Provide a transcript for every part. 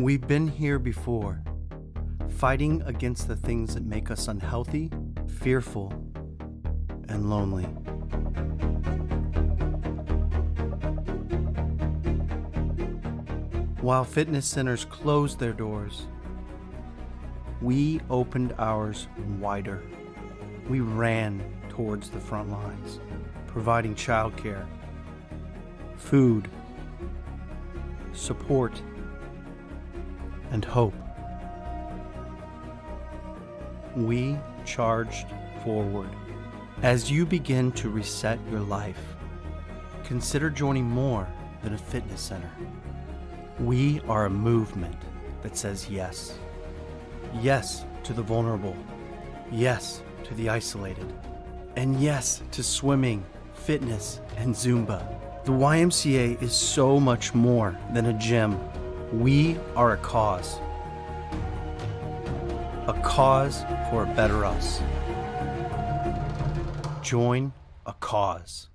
We've been here before, fighting against the things that make us unhealthy, fearful, and lonely. While fitness centers closed their doors, we opened ours wider. We ran towards the front lines, providing childcare, food, support, and hope. We charged forward. As you begin to reset your life, consider joining more than a fitness center. We are a movement that says yes. Yes to the vulnerable. Yes to the isolated. And yes to swimming, fitness, and Zumba. The YMCA is so much more than a gym. We are a cause. A cause for a better us. Join a cause.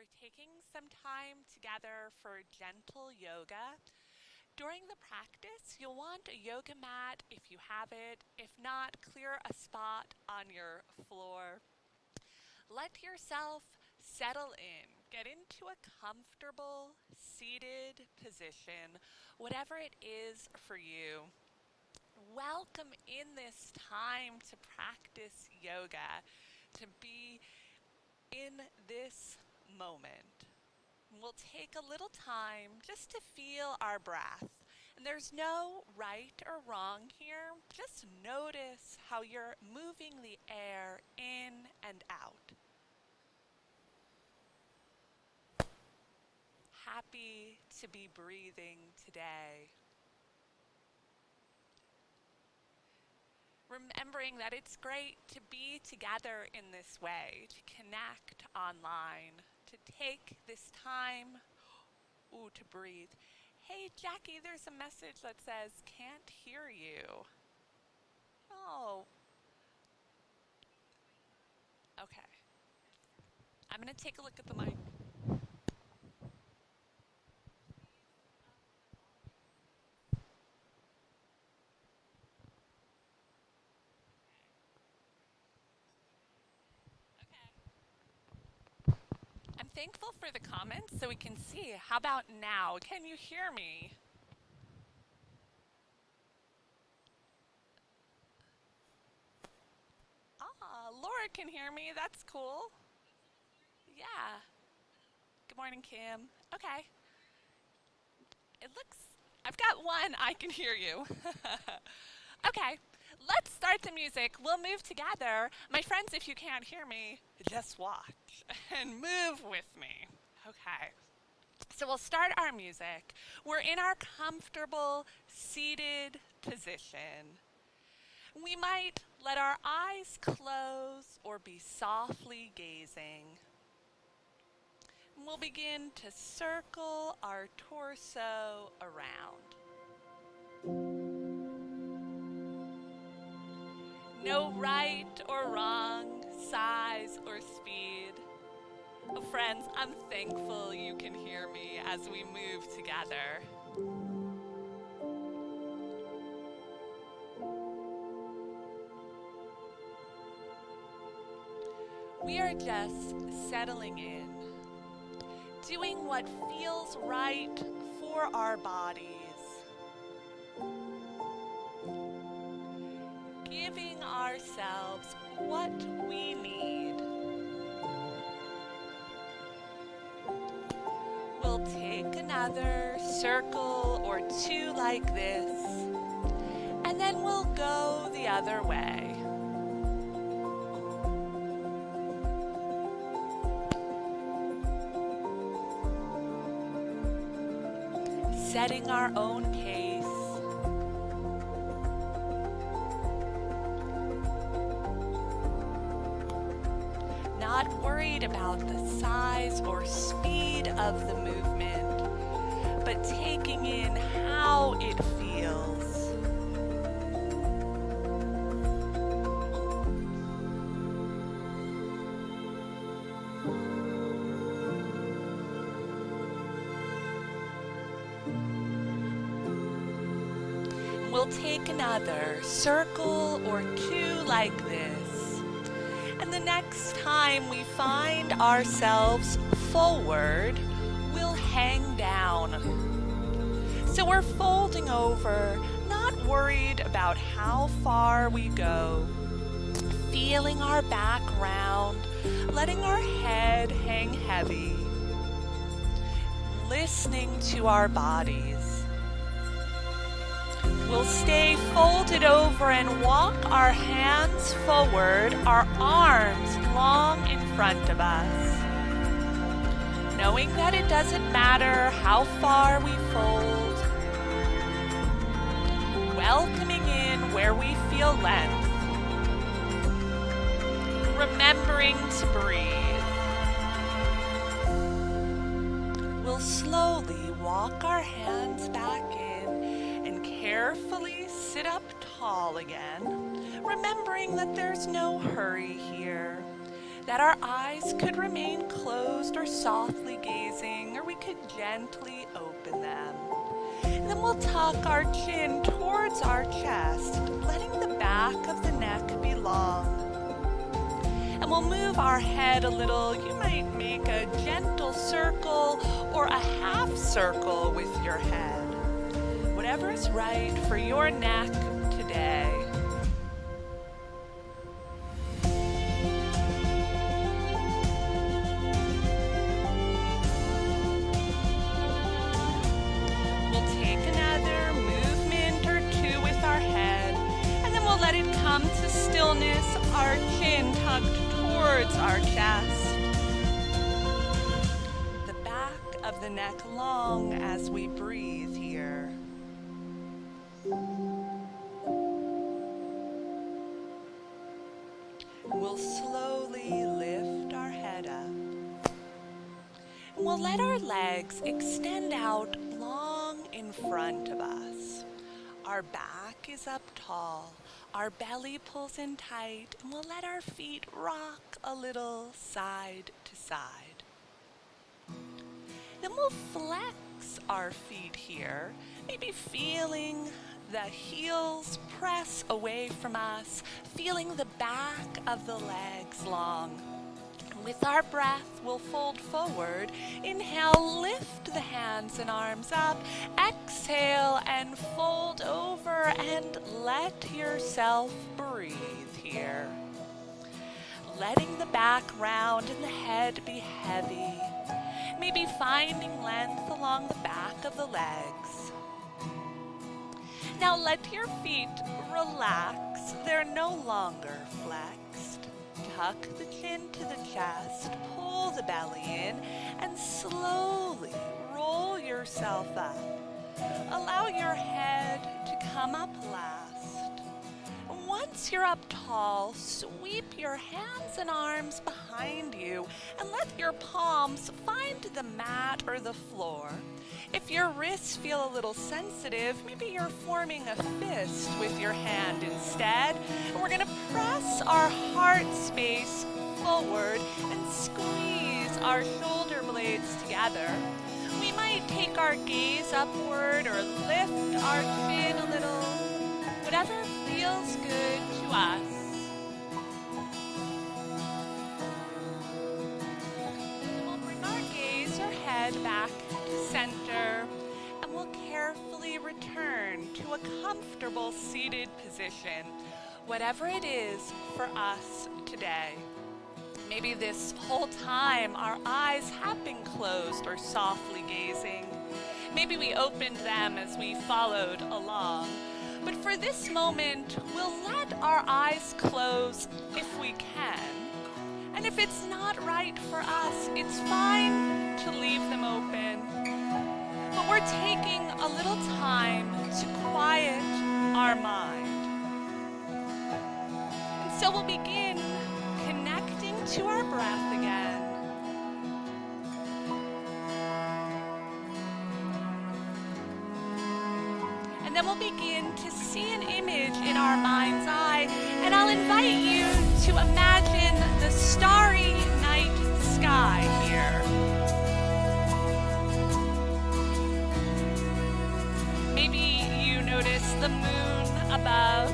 we're taking some time together for gentle yoga. During the practice, you'll want a yoga mat if you have it. If not, clear a spot on your floor. Let yourself settle in. Get into a comfortable seated position, whatever it is for you. Welcome in this time to practice yoga, to be in this moment. We'll take a little time just to feel our breath. And there's no right or wrong here. Just notice how you're moving the air in and out. Happy to be breathing today. Remembering that it's great to be together in this way, to connect online, to take this time, to breathe. Hey, Jackie, there's a message that says, can't hear you. Oh. Okay. I'm going to take a look at the mic. I'm thankful for the comments so we can see. How about now? Can you hear me? Laura can hear me. That's cool. Yeah. Good morning, Kim. Okay. I've got one. I can hear you. Okay. Let's start the music. We'll move together. My friends, if you can't hear me, just watch and move with me. Okay. So we'll start our music. We're in our comfortable seated position. We might let our eyes close or be softly gazing. We'll begin to circle our torso around. No right or wrong, size or speed. Oh, friends, I'm thankful you can hear me as we move together. We are just settling in, doing what feels right for our bodies, giving ourselves what we need. We'll take another circle or two like this, and then we'll go the other way. Setting our own pace. Not worried about the size or speed of the movement, but taking in how it feels. We'll take another circle or two like this. And the next time we find ourselves forward, we'll hang down. So we're folding over, not worried about how far we go. Feeling our back round, letting our head hang heavy. Listening to our bodies. We'll stay folded over and walk our hands forward, our arms long in front of us. Knowing that it doesn't matter how far we fold. Welcoming in where we feel length. Remembering to breathe. We'll slowly walk our hands back in. Carefully sit up tall again, remembering that there's no hurry here, that our eyes could remain closed or softly gazing, or we could gently open them. And then we'll tuck our chin towards our chest, letting the back of the neck be long. And we'll move our head a little. You might make a gentle circle or a half circle with your head. Whatever is right for your neck today. We'll take another movement or two with our head, and then we'll let it come to stillness, our chin tucked towards our chest. The back of the neck long as we breathe here. We'll slowly lift our head up. And we'll let our legs extend out long in front of us. Our back is up tall. Our belly pulls in tight, and we'll let our feet rock a little side to side. Then we'll flex our feet here, maybe feeling the heels press away from us, feeling the back of the legs long. With our breath, we'll fold forward. Inhale, lift the hands and arms up. Exhale and fold over and let yourself breathe here. Letting the back round and the head be heavy. Maybe finding length along the back of the legs. Now let your feet relax. They're no longer flexed. Tuck the chin to the chest, pull the belly in, and slowly roll yourself up. Allow your head to come up last. Once you're up tall, sweep your hands and arms behind you and let your palms find the mat or the floor. If your wrists feel a little sensitive, maybe you're forming a fist with your hand instead. And we're going to press our heart space forward and squeeze our shoulder blades together. We might take our gaze upward or lift our chin a little, whatever feels good to us. And we'll bring our gaze or head back to center, and we'll carefully return to a comfortable seated position, whatever it is for us today. Maybe this whole time our eyes have been closed or softly gazing. Maybe we opened them as we followed along. But for this moment, we'll let our eyes close if we can. And if it's not right for us, it's fine to leave them open. But we're taking a little time to quiet our mind. And so we'll begin connecting to our breath again. And then we'll begin to see an image in our mind's eye. And I'll invite you to imagine the starry night sky here. Maybe you notice the moon above.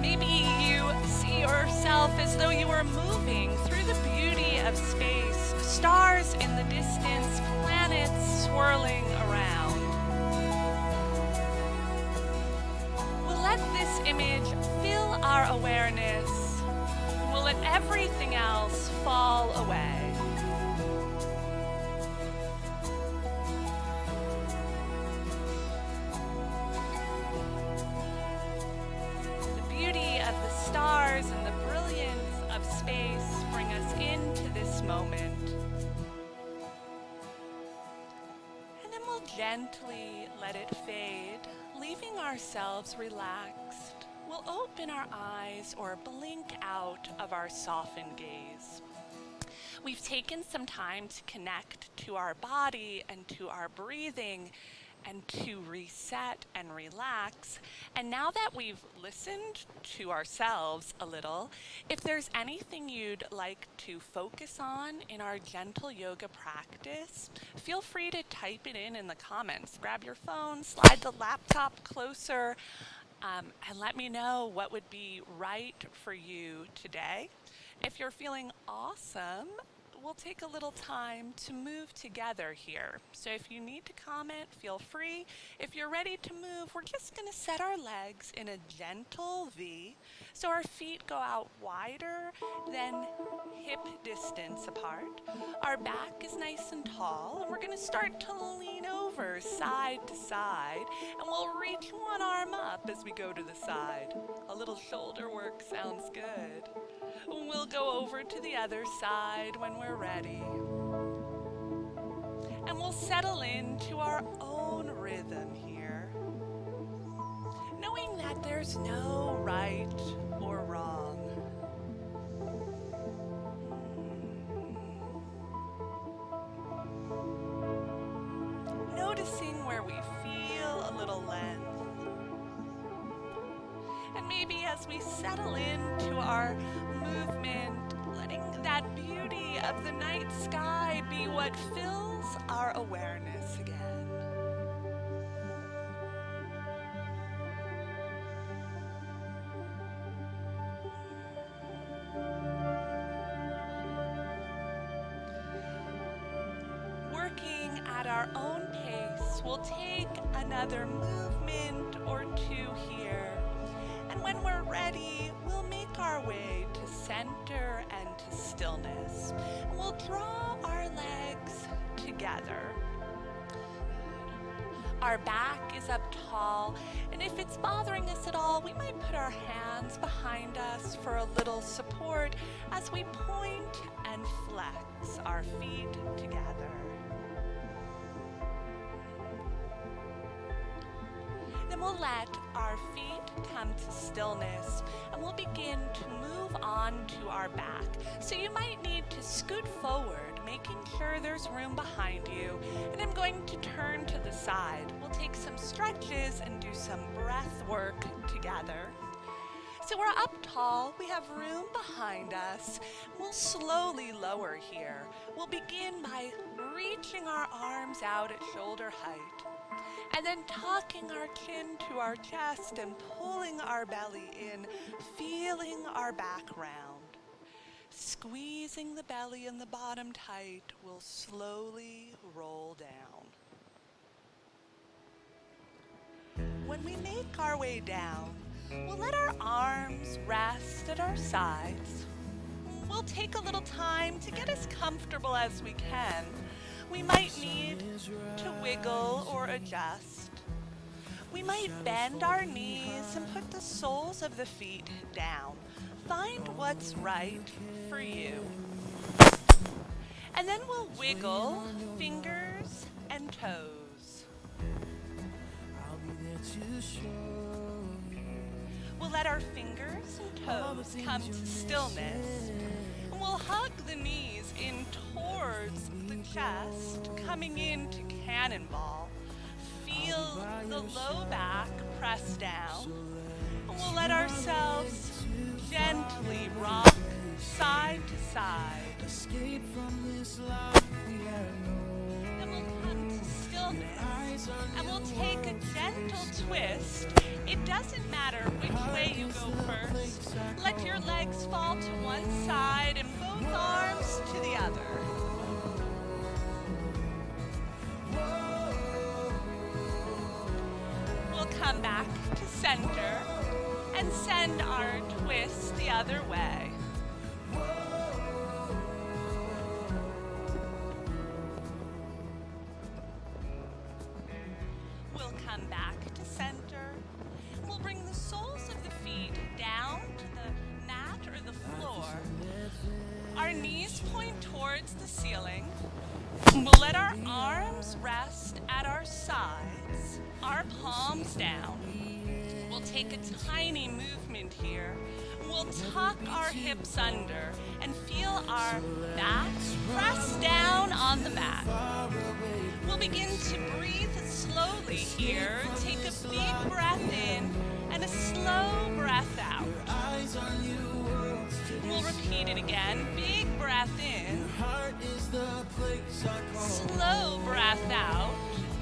Maybe you see yourself as though you were moving through the beauty of space, stars in the distance, planets swirling around. We'll let this image fill our awareness. We'll let everything else fall away. The beauty of the stars and the brilliance of space bring us into this moment. Gently let it fade, leaving ourselves relaxed. We'll open our eyes or blink out of our softened gaze. We've taken some time to connect to our body and to our breathing, and to reset and relax. And now that we've listened to ourselves a little, if there's anything you'd like to focus on in our gentle yoga practice, feel free to type it in the comments. Grab your phone, slide the laptop closer, and let me know what would be right for you today. If you're feeling awesome, we'll take a little time to move together here. So if you need to comment, feel free. If you're ready to move, we're just going to set our legs in a gentle V so our feet go out wider than hip distance apart. Our back is nice and tall, and we're going to start to lean over side to side, and we'll reach one arm up as we go to the side. A little shoulder work sounds good. We'll go over to the other side when we're ready. And we'll settle into our own rhythm here, knowing that there's no right or wrong. Noticing where we feel a little length. And maybe as we settle into our movement, letting that beauty of the night sky be what fills our awareness again. Working at our own pace, we'll take another movement or two here. And when we're ready, we'll make our way to center and to stillness. And we'll draw our legs together. Our back is up tall, and if it's bothering us at all, we might put our hands behind us for a little support as we point and flex our feet together. Then we'll let our feet come to stillness, and we'll begin to move on to our back. So you might need to scoot forward, making sure there's room behind you. And I'm going to turn to the side. We'll take some stretches and do some breath work together. So we're up tall, we have room behind us. We'll slowly lower here. We'll begin by reaching our arms out at shoulder height, and then tucking our chin to our chest and pulling our belly in, feeling our back round. Squeezing the belly and the bottom tight, we'll slowly roll down. When we make our way down, we'll let our arms rest at our sides. We'll take a little time to get as comfortable as we can. We might need to wiggle or adjust. We might bend our knees and put the soles of the feet down. Find what's right for you. And then we'll wiggle fingers and toes. We'll let our fingers and toes come to stillness. And we'll hug the knees in towards the chest, coming into cannonball. Feel the low back press down. And we'll let ourselves gently rock side to side. Then we'll come to stillness, and we'll take a gentle twist. It doesn't matter which way you go first. Let your legs fall to one side and both arms to the other. We'll come back to center and send our twist the other way. We'll come back to center. We'll bring the soles of the feet down to the mat or the floor. Our knees point towards the ceiling. We'll let our arms rest at our sides, our palms down. We'll take a tiny movement here. We'll tuck our hips under and feel our back press down on the mat. We'll begin to breathe slowly here. Take a big breath in and a slow breath out. We'll repeat it again. Big breath in. Slow breath out.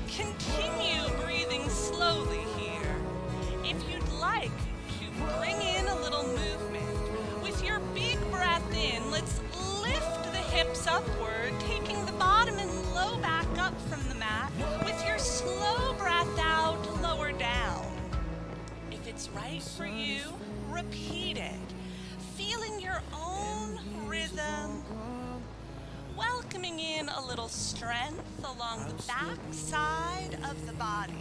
Continue breathing slowly here. If you'd like to bring in a little movement, with your big breath in, let's lift the hips upward, taking the bottom and low back up from the mat. With your slow breath out, lower down. If it's right for you, repeat it. Feeling your own rhythm. Welcoming in a little strength along the back side of the body.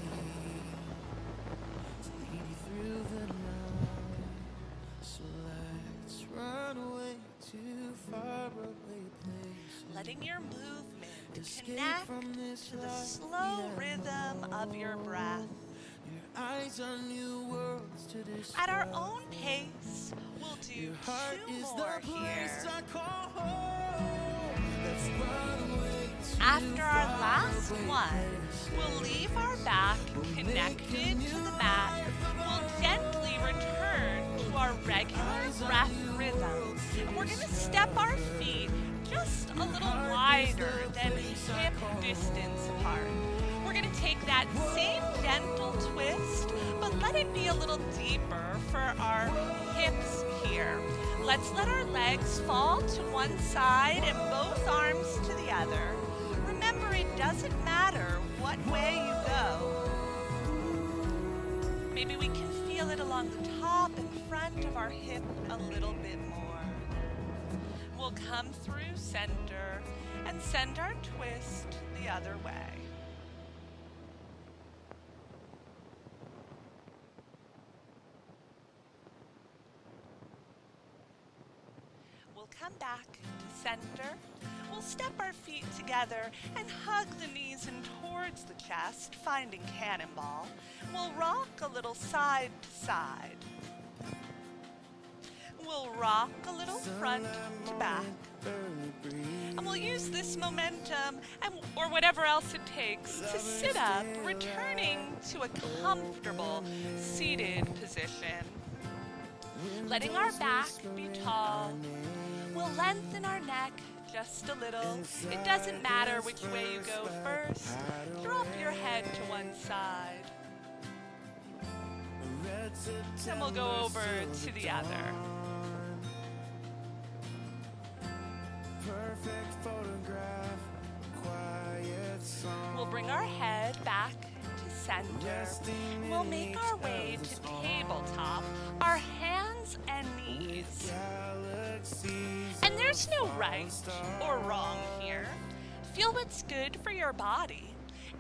Letting your movement connect to the slow rhythm of your breath. At our own pace, we'll do 2 more here. After our last one, we'll leave our back connected to the mat. We'll gently return to our regular breath rhythm. And we're going to step our feet just a little wider than hip distance apart. We're going to take that same gentle twist, but let it be a little deeper for our hips here. Let's let our legs fall to one side and both arms to the other. Remember, it doesn't matter what way you go. Maybe we can feel it along the top and front of our hip a little bit more. We'll come through center and send our twist the other way. We'll come back to center. We'll step our feet together and hug the knees in towards the chest, finding cannonball. We'll rock a little side to side. We'll rock a little front to back. And we'll use this momentum, or whatever else it takes, to sit up, returning to a comfortable seated position. Letting our back be tall. We'll lengthen our neck just a little. It doesn't matter which way you go first. Drop your head to one side. Then we'll go over to the other. We'll bring our head back to center. We'll make our way to tabletop, our hands and knees. And there's no right or wrong here. Feel what's good for your body.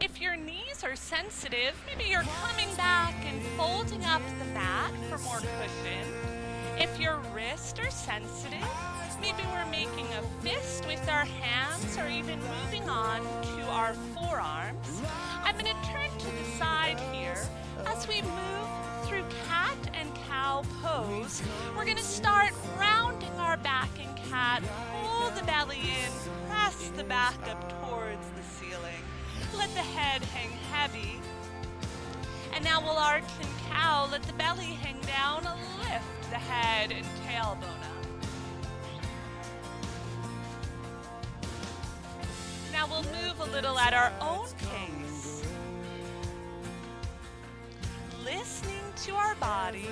If your knees are sensitive, maybe you're coming back and folding up the mat for more cushion. If your wrists are sensitive, maybe we're making a fist with our hands or even moving on to our forearms. I'm going to turn to the side here. As we move through cat and cow pose, we're going to start rounding our back in cat. Pull the belly in, press the back up towards the ceiling. Let the head hang heavy. And now we'll arch in cow. Let the belly hang down. Lift the head and tailbone up. Now we'll move a little at our own pace. Listening to our body.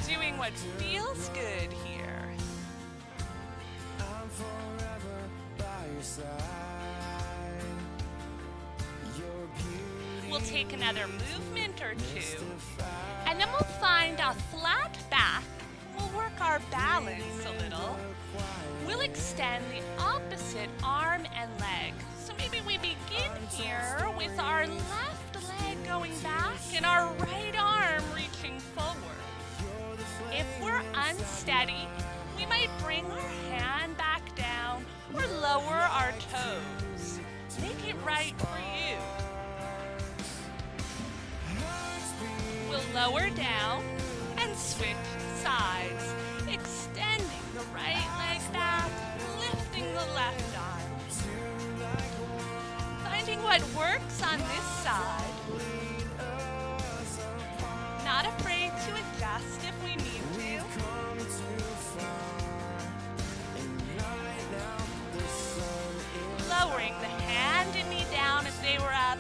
Doing what feels good here. I'm forever by your side. We'll take another movement or two, and then we'll find a flat back. We'll work our balance a little. We'll extend the opposite arm and leg. So maybe we begin here with our left leg going back and our right arm reaching forward. If we're unsteady, we might bring our hand back down or lower our toes. Make it right for you. We'll lower down and switch sides. bring the hand and knee down if they were up.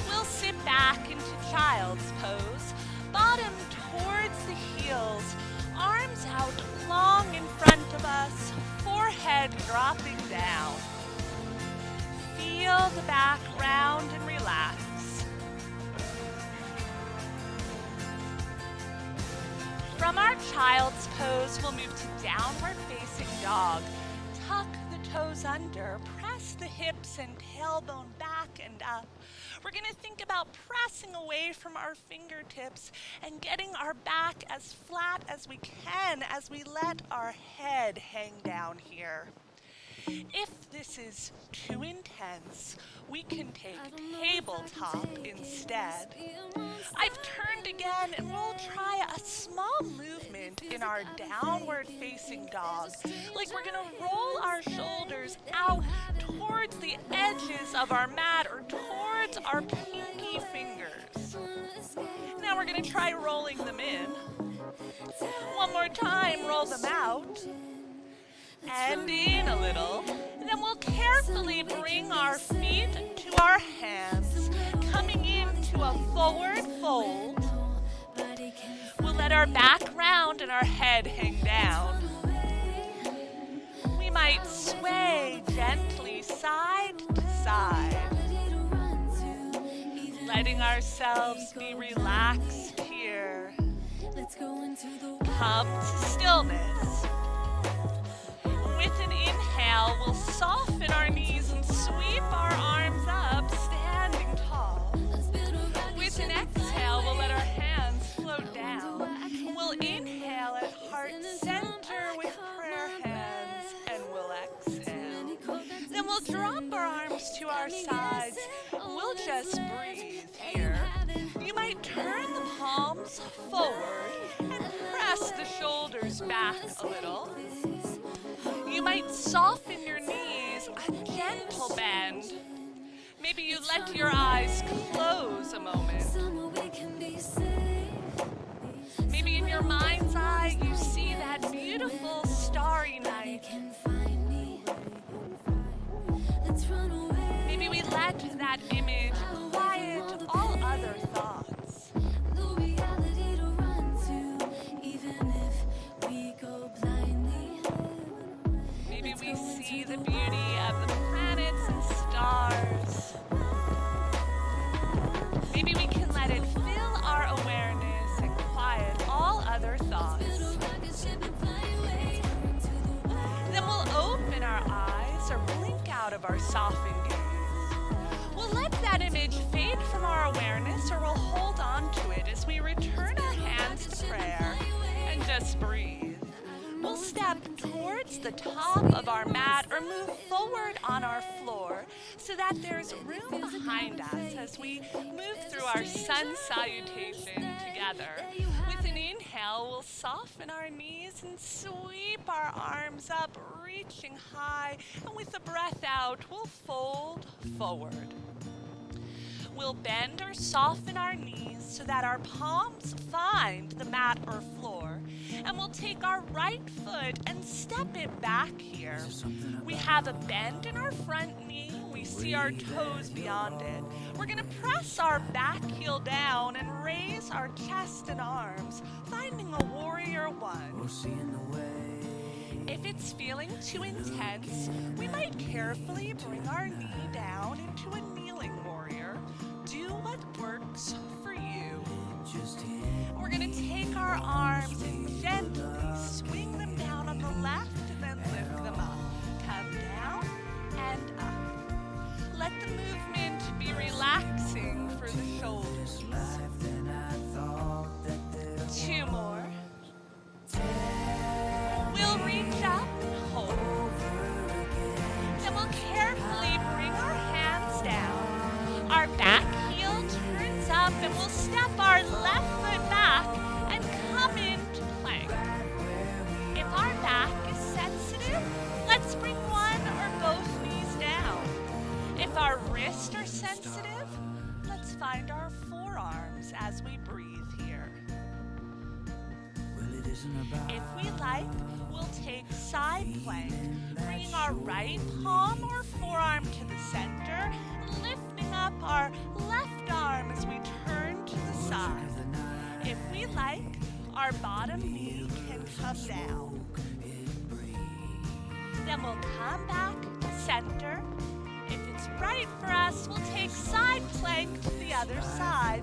We'll sit back into child's pose, bottom towards the heels, arms out long in front of us, forehead dropping down. Feel the back round and relax. From our child's pose, we'll move to downward facing dog. Tuck the toes under, press the hips and tailbone back and up. We're going to think about pressing away from our fingertips and getting our back as flat as we can as we let our head hang down here. If this is too intense, we can take tabletop instead. I've turned again and we'll try a small movement in our downward facing dog. Like we're going to roll our shoulders out towards the edges of our mat or towards our pinky fingers. Now we're going to try rolling them in. One more time, roll them out. And in a little. Then we'll carefully bring our feet to our hands, coming into a forward fold. We'll let our back round and our head hang down. We might sway gently side to side, letting ourselves be relaxed here. Come to stillness. With an inhale, we'll soften our knees and sweep our arms up, standing tall. With an exhale, we'll let our hands float down. We'll inhale at heart center with prayer hands, and we'll exhale. Then we'll drop our arms to our sides. We'll just breathe here. You might turn the palms forward and press the shoulders back a little. You might soften your knees, a gentle bend. Maybe you let your eyes close a moment. Maybe in your mind's eye you see that beautiful starry night. Maybe we let that image quiet all other thoughts. Maybe we see the beauty of the planets and stars. Maybe we can let it fill our awareness and quiet all other thoughts. Then we'll open our eyes or blink out of our softened gaze. We'll let that image fade from our awareness, or we'll hold on to it as we return our hands to prayer and just breathe. We'll step towards the top of our mat or move forward on our floor so that there's room behind us as we move through our sun salutation together. With an inhale, we'll soften our knees and sweep our arms up, reaching high. And with a breath out, we'll fold forward. We'll bend or soften our knees so that our palms find the mat or floor. And we'll take our right foot and step it back here. We have a bend in our front knee. We see our toes beyond it. We're going to press our back heel down and raise our chest and arms, finding a warrior one. If it's feeling too intense, we might carefully bring our knee down into a kneeling warrior. Do what works for you. We're going to take our arms and gently swing them down on the left and then lift them up. Come down and up. Let the movement be relaxing for the shoulders. 2 more. We'll reach up and hold. Then we'll carefully bring our hands down. Our back heel turns up and we'll step our left foot back and come into plank. If our back is sensitive, let's bring one or both knees down. If our wrists are sensitive, let's find our forearms as we breathe here. If we like, we'll take side plank, bringing our right palm or forearm to the center, lifting up our left arm as we turn to the side. If we like, our bottom knee can come down. Then we'll come back to center. If it's right for us, we'll take side plank to the other side.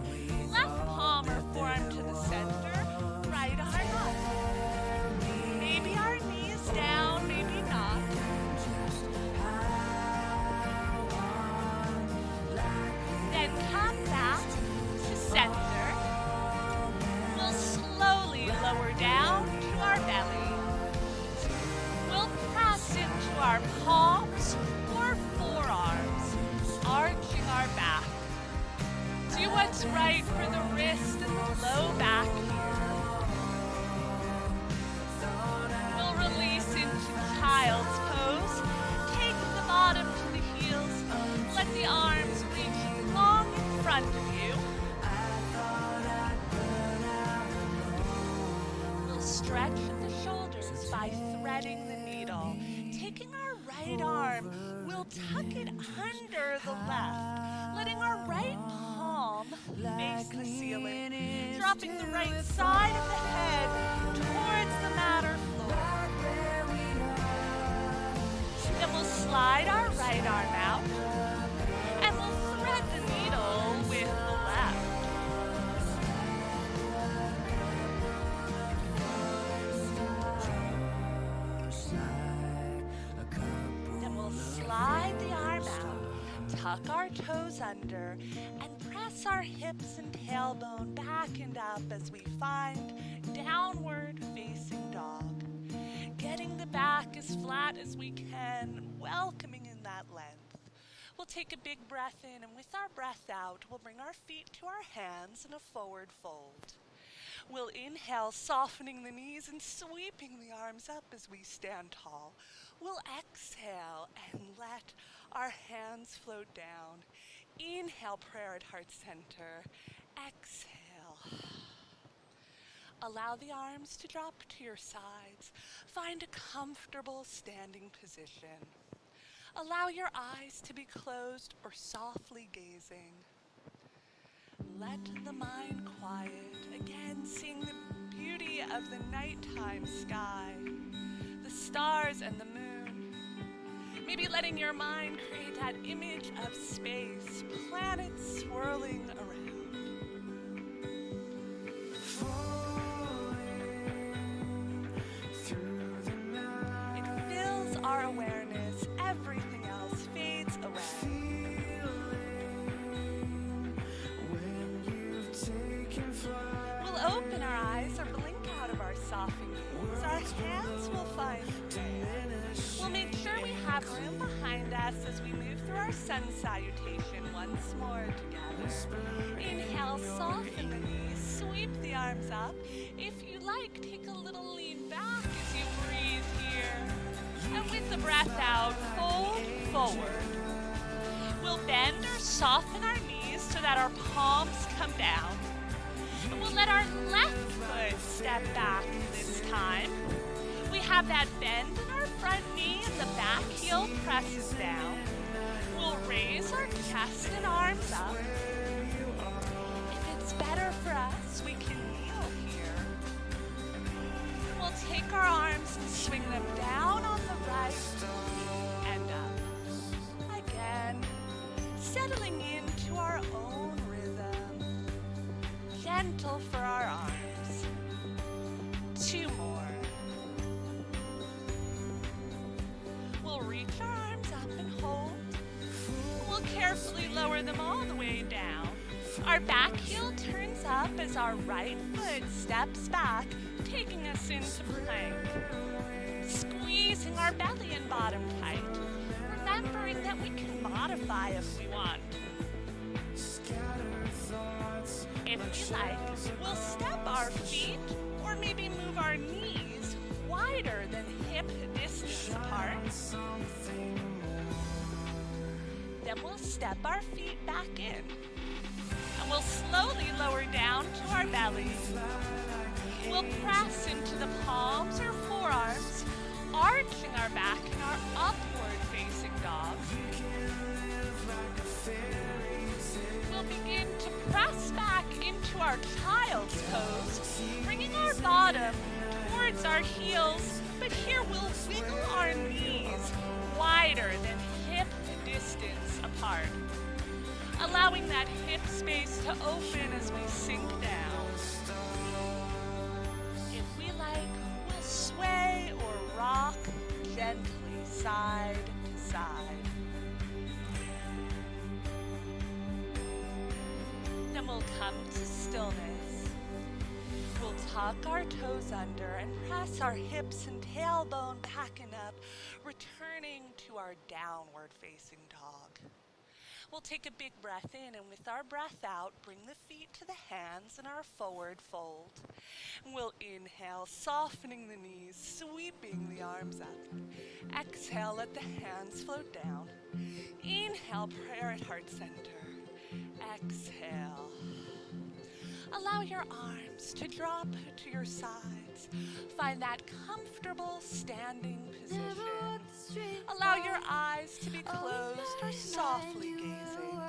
Left palm or forearm to the center, right arm up. Maybe our knees down, maybe not. Then come back to center. We'll slowly lower down to our belly. We'll press into our palms or forearms, arching our back. Do what's right for the wrist and the low back here. We'll release into child's pose. Take the bottom to the heels. Let the arms reach long in front of you. We'll stretch the shoulders by threading the needle. Taking our right arm, we'll tuck it under the left, letting our right palm face the ceiling, dropping the right side of the head towards the mat or floor. Then we'll slide our right arm out, and we'll thread the needle with the left. Then we'll slide the arm out, tuck our toes under, and press our hips and tailbone back and up as we find downward facing dog. Getting the back as flat as we can, welcoming in that length. We'll take a big breath in, and with our breath out, we'll bring our feet to our hands in a forward fold. We'll inhale, softening the knees and sweeping the arms up as we stand tall. We'll exhale and let our hands float down. Inhale, prayer at heart center. Exhale. Allow the arms to drop to your sides. Find a comfortable standing position. Allow your eyes to be closed or softly gazing. Let the mind quiet. Again, seeing the beauty of the nighttime sky, the stars and the moon. Maybe letting your mind create that image of space, planets swirling around. It fills our awareness. Everything else fades away. We'll open our eyes or blink out of our softened knees. Our hands will find prayer. We'll make sure we have room behind us as we move through our sun salutation once more together. Inhale, soften the knees, sweep the arms up. If you like, take a little lean back as you breathe here. And with the breath out, fold forward. We'll bend or soften our knees so that our palms come down. And we'll let our left foot step back this time. We have that bend in our front knee and the back heel presses down. We'll raise our chest and arms up. If it's better for us, we can kneel here. We'll take our arms and swing them down on the right and up. Again, settling into our own rhythm. Gentle for our arms. 2 more. We'll reach our arms up and hold. We'll carefully lower them all the way down. Our back heel turns up as our right foot steps back, taking us into plank. Squeezing our belly and bottom tight, remembering that we can modify if we want. If we like, we'll step our feet or maybe move our knees wider than hip distance apart. Then we'll step our feet back in. And we'll slowly lower down to our belly. We'll press into the palms or forearms, arching our back in our upward facing dog. We'll begin to press back into our child's pose, bringing our bottom towards our heels, but here we'll wiggle our knees wider than hip distance apart, allowing that hip space to open as we sink down. If we like, we'll sway or rock gently side to side. Then we'll come to stillness. We'll tuck our toes under and press our hips and tailbone back and up, returning to our downward facing dog. We'll take a big breath in, and with our breath out, bring the feet to the hands in our forward fold. We'll inhale, softening the knees, sweeping the arms up. Exhale, let the hands float down. Inhale, prayer at heart center. Exhale. Allow your arms to drop to your sides. Find that comfortable standing position. Allow your eyes to be closed or softly gazing.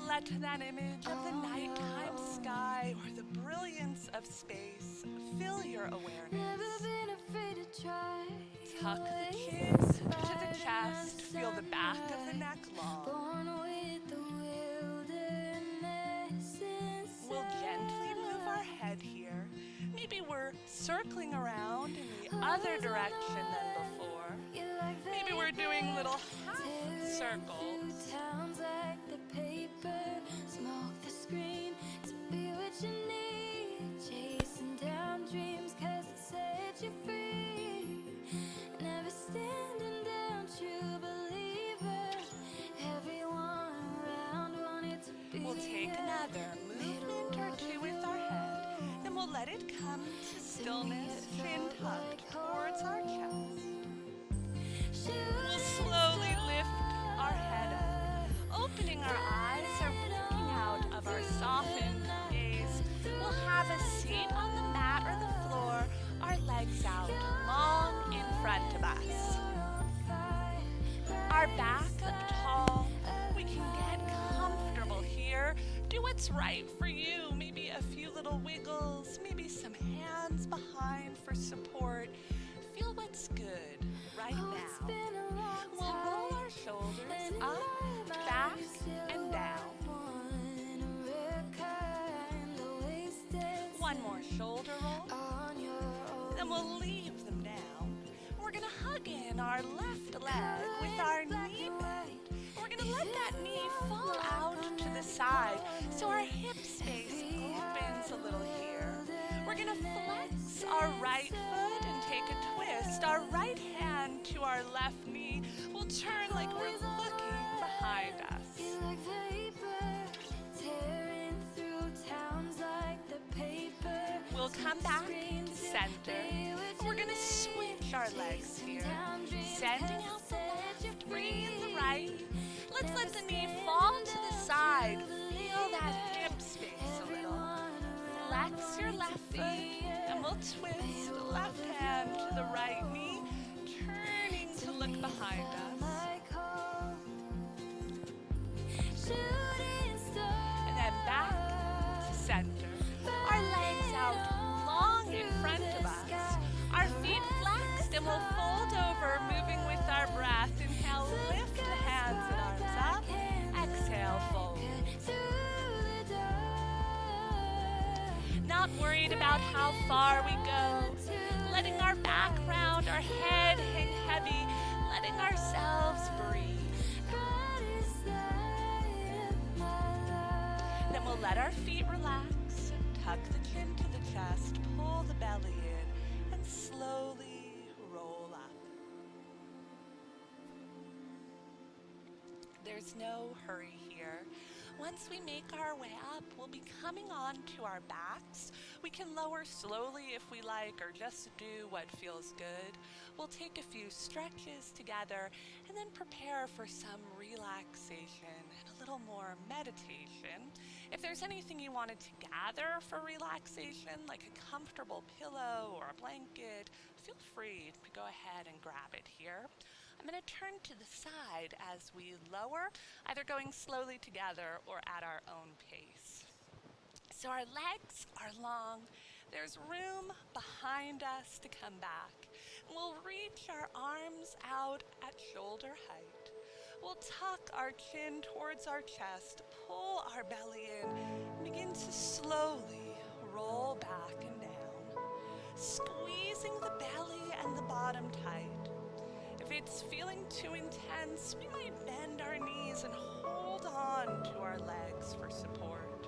Let that image of the nighttime sky or the brilliance of space fill your awareness. Tuck the chins to the chest. Feel the back of the neck long. We'll gently move our head here. Maybe we're circling around in the other direction than before. Maybe we're doing little half circles. We'll take another movement or two with our head, then we'll let it come to stillness, chin tucked towards our chest. We'll slowly lift our head up, opening our eyes or blinking out of our softened gaze. We'll have a seat on the mat or the floor, our legs out long in front of us. Our back up tall. We can get comfortable here. Do what's right for you. Maybe a few little wiggles, maybe some hands behind for support. Feel what's good right now. We'll roll our shoulders up, back, and down. One more shoulder roll. Then we'll leave them down. We're going to hug in our left leg with our knee bend. We're going to let that knee fall out to the side so our hip space opens a little here. We're going to flex our right foot and take a twist. Our right hand to our left knee will turn like we're looking behind us. We'll come back to center. We're going to switch our legs here. Sending out the left, bringing in the right. Let's let the knee fall to the side. Feel that hip space a little. Flex your left foot, and we'll twist left hand to the right knee, turning to look behind us. And then back to center. Our legs out long in front of us. Our feet flexed, and we'll fold over, moving with our breath. Inhale, lift the hands and arms up. Exhale, fold. Not worried about how far we go. Letting our back round, our head hang heavy. Letting ourselves breathe. Then we'll let our feet relax. Tuck the chin to the chest. Pull the belly in. And slowly roll up. There's no hurry here. Once we make our way up, we'll be coming on to our backs. We can lower slowly if we like, or just do what feels good. We'll take a few stretches together and then prepare for some relaxation and a little more meditation. If there's anything you wanted to gather for relaxation, like a comfortable pillow or a blanket, feel free to go ahead and grab it here. I'm going to turn to the side as we lower, either going slowly together or at our own pace. So our legs are long. There's room behind us to come back. We'll reach our arms out at shoulder height. We'll tuck our chin towards our chest, pull our belly in, and begin to slowly roll back and down, squeezing the belly and the bottom tight. If it's feeling too intense, we might bend our knees and hold on to our legs for support.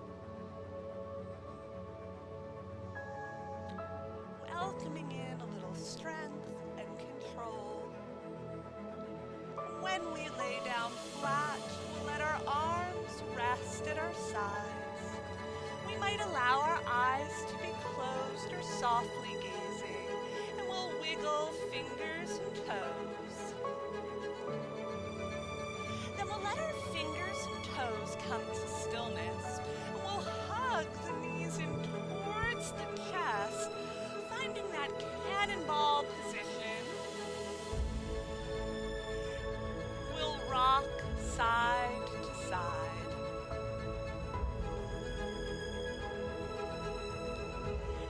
Welcoming in a little strength and control. When we lay down flat, we'll let our arms rest at our sides. We might allow our eyes to be closed or softly gazing, and we'll wiggle fingers and toes. Then we'll let our fingers and toes come to stillness, and we'll hug the knees in towards the chest, finding that cannonball position. We'll rock side to side.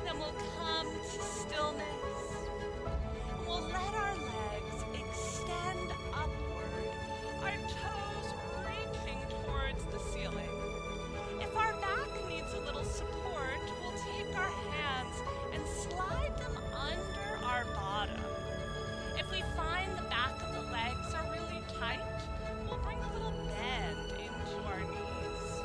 Then we'll come to stillness. And we'll let our legs extend upward, our toes reaching towards the ceiling. If our back needs a little support, we'll take our hands and slide them under our bottom. If we find the back of the legs are really tight, we'll bring a little bend into our knees.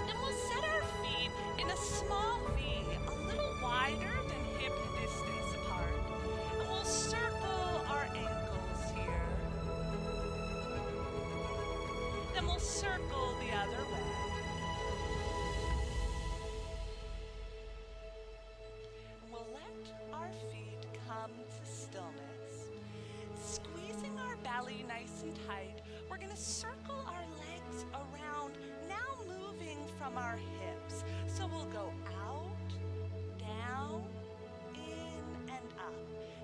Then we'll set our feet in a small V, a little wider than hip distance apart, and we'll circle our ankles here. Then we'll circle the other way. We'll let our feet come to stillness. Squeezing our belly nice and tight, we're going to circle our legs around, now moving from our hips. So we'll go out, down, in, and up.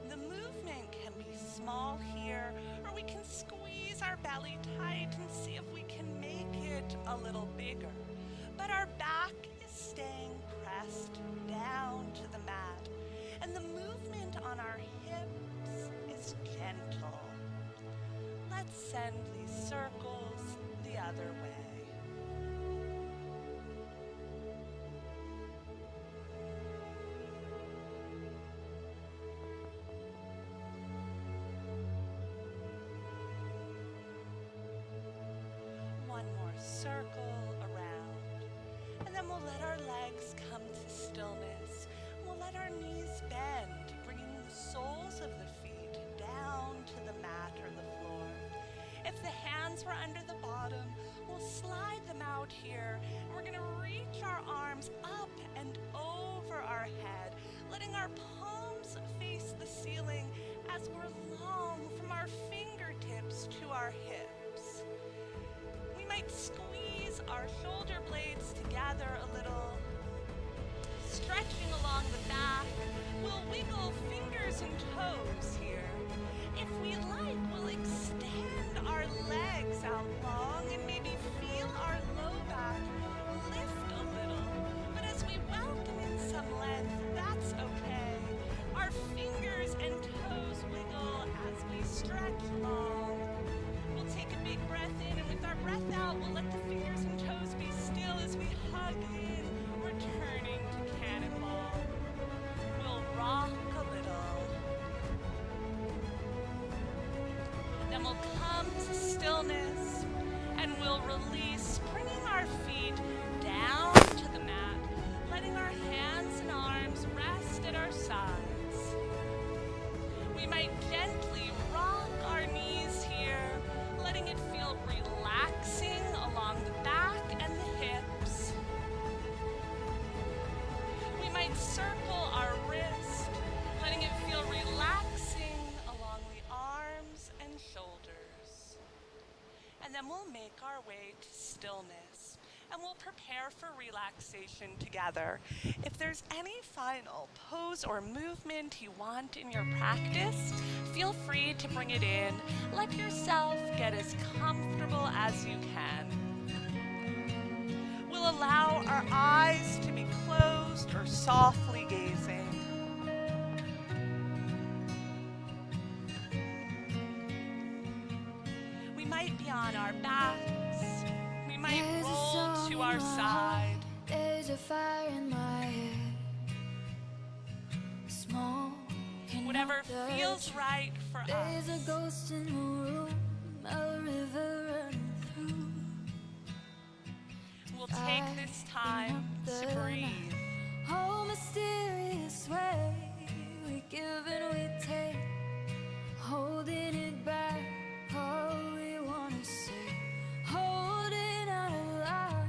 The movement can be small here, or we can squeeze our belly tight and see if we can make it a little bigger. But our back is staying pressed down to the mat, and the movement on our hips is gentle. Let's send these circles the other way. One more circle around, and then we'll let our legs come to stillness. We'll let our knees bend, bringing the soles of the feet down to the mat or the floor. If the hands were under the bottom, we'll slide them out here, and we're going to reach our arms up and over our head, letting our palms face the ceiling as we're long from our fingertips to our hips. We might squeeze our shoulder blades together a little, stretching along the back. We'll wiggle fingers and toes here. If we like, we'll extend our legs out long and maybe feel our low back lift a little. But as we welcome in some length, that's okay. Our fingers and toes wiggle as we stretch long. We'll take a big breath in, and with our breath out, we'll let the fingers and toes be still as we hug in, returning to cannonball. We'll rock a little. Then we'll come to stillness, and we'll release, bringing our feet down to the mat, letting our hands and arms rest at our sides. We might gently rock our knees here, letting it feel relaxing along the back and the hips. We might circle our wrist, letting it feel relaxing along the arms and shoulders. And then we'll make our way to stillness. and we'll prepare for relaxation together. If there's any final pose or movement you want in your practice, feel free to bring it in. Let yourself get as comfortable as you can. We'll allow our eyes to be closed or softly gazing. We might be on our backs. We might roll to our side. There's a fire in my head. Smoke. Whatever feels right for There's us. a ghost in the room, a river running through. We'll take this time to breathe. Oh, mysterious way, we give and we take, holding it back, all we wanna say, holding out a light,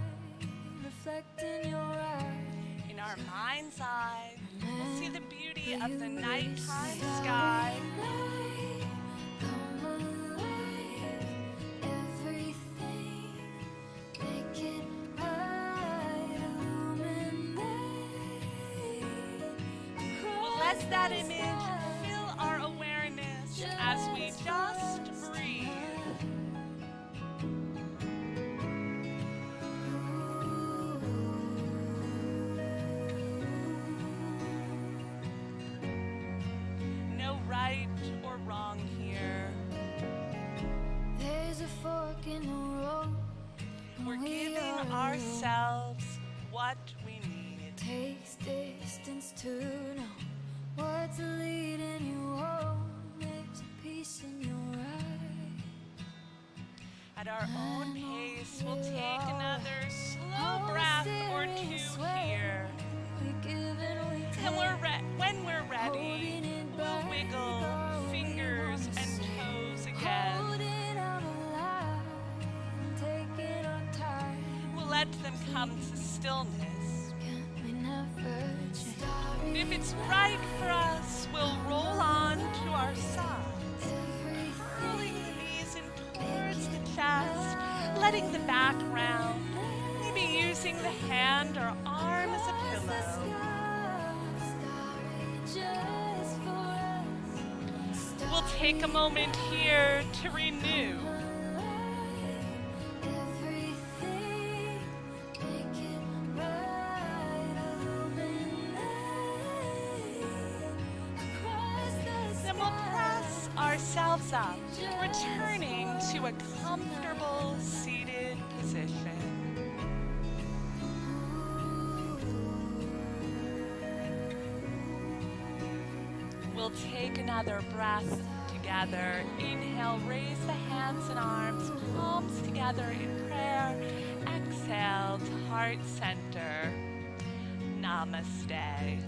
reflecting your eyes. In our mind's eye, we'll see the beauty of the nighttime sky. Come alive, everything, make it right, illuminate. We'll let that image fill our awareness as we just breathe. No right or wrong here. There's a fork in the road. We're giving ourselves what we need. Takes distance to know what's leading you home. There's peace in your eyes. At our own pace, we'll take another slow breath or two here. We give and we take. And when we're ready, we'll wiggle fingers and toes again. Holding out a line, taking our time. We'll let them come to stillness. Can we never change? And if it's right for us, we'll roll on to our sides, curling the knees in towards the chest, letting the back round, maybe using the hand or arm as a pillow. We'll take a moment here to renew. Then we'll press ourselves up, returning to a comfortable seated position. We'll take another breath together. Inhale, raise the hands and arms, palms together in prayer. Exhale to heart center. Namaste.